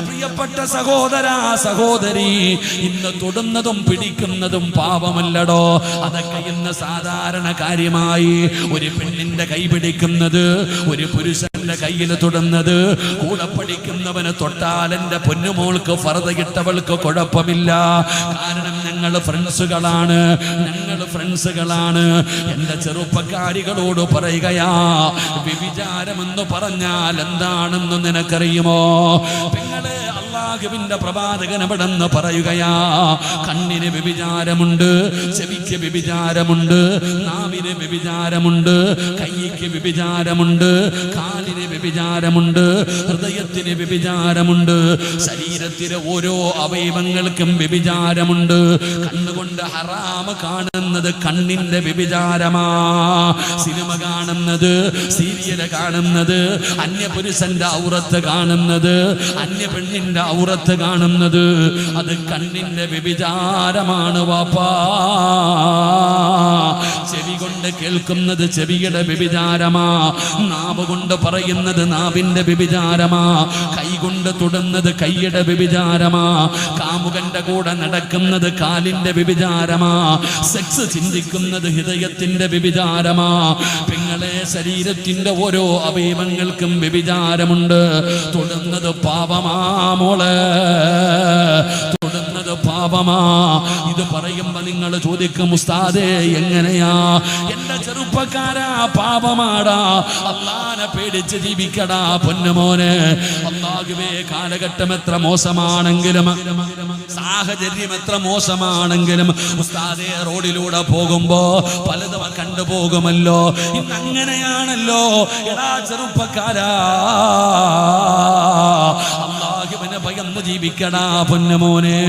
പ്രിയപ്പെട്ട സഹോദരാ സഹോദരി, ഇന്ന് തൊടുന്നതും പിടിക്കുന്നതും പാപമല്ലടോ. അതൊക്കെ ഇന്ന് സാധാരണ കാര്യമായി. ഒരു പെണ്ണിന്റെ കൈ പിടിക്കുന്നത്, ഒരു പുരുഷന്റെ കയ്യിൽ തൊടുന്നത്, കൂടെ പഠിക്കുന്നവന് തൊട്ടാൽ എന്റെ പൊന്നുമോൾക്ക് ഫർദയിട്ടവൾക്ക് കുഴപ്പമില്ല. കാരണം ഞങ്ങൾ ഫ്രണ്ട്സുകളാണ്. എന്റെ ചെറുപ്പക്കാരികളോട് പറയുകയാ, വ്യഭിചാരമെന്ന് പറഞ്ഞാൽ എന്താണെന്ന് നിനക്കറിയുമോ? പെങ്ങളെ, അല്ലാഹുവിന്റെ പ്രവാചകൻ എവിടെന്ന് പറയുകയാ, കണ്ണിന് വ്യഭിചാരമുണ്ട്, ചെവിക്ക് വ്യഭിചാരമുണ്ട്, നാവിന് വ്യഭിചാരമുണ്ട്, കൈയ്ക്ക് വ്യഭിചാരമുണ്ട്, കാലിന് വ്യഭിചാരമുണ്ട്, ഹൃദയത്തിന് വ്യഭിചാരമുണ്ട്, ശരീരത്തിലെ ഓരോ അവയവങ്ങൾക്കും വ്യഭിചാരമുണ്ട്. കണ്ണുകൊണ്ട് ഹറാമ് കാണുന്നത് കണ്ണിന്റെ വ്യഭിചാരമാ. സിനിമ കാണുന്നത്, സീരിയല് കാണുന്നത്, അന്യപുരുഷന്റെ ഔറത്ത് കാണുന്നത്, അന്യ പെണ്ണിന്റെ ഔറത്ത് കാണുന്നത്, അത് കണ്ണിന്റെ വ്യഭിചാരമാണ് വാപ്പാ. ചെവി കൊണ്ട് കേൾക്കുന്നത് ചെവിയുടെ വ്യഭിചാരമാ. നാവ് കൊണ്ട് പറയുന്നത് നാവിന്റെ വ്യഭിചാരമാ. കൈ കൊണ്ട് തൊടുന്നത് കൈയുടെ വ്യഭിചാരമാ. കാമുകന്റെ കൂടെ നടക്കുന്നത് കാലിന്റെ വ്യഭിചാരമാ. സെക്സ് ചിന്തിക്കുന്നത് ഹൃദയത്തിന്റെ വ്യഭിചാരമാ. പെങ്ങളെ, ശരീരത്തിന്റെ ഓരോ അവയവങ്ങൾക്കും വ്യഭിചാരമുണ്ട്. തൊടുന്നത് പാപമാ മോളെ, തൊടുന്നത് പാപമാ. ഇത് പറയുമ്പോ നിങ്ങൾ ചോദിക്കും, ഉസ്താദേ എങ്ങനെയാ? എന്റെ ചെറുപ്പക്കാരാ, പാപമാടാ. അല്ലാഹനെ പേടിച്ച് ജീവിക്കടാ പൊന്നുമോനെ. അല്ലാഹുവേ, കാലഘട്ടം എത്ര മോശമാണെങ്കിലും, സാഹചര്യം എത്ര മോശമാണെങ്കിലും, ഉസ്താദേ റോഡിലൂടെ പോകുമ്പോ പലതും കണ്ടുപോകുമല്ലോ. ഇന്ന് അങ്ങനെയാണല്ലോ. എടാ ചെറുപ്പക്കാരാ, അല്ലാഹുവിനെ ഭയന്ന് ജീവിക്കടാ പൊന്നുമോനെ.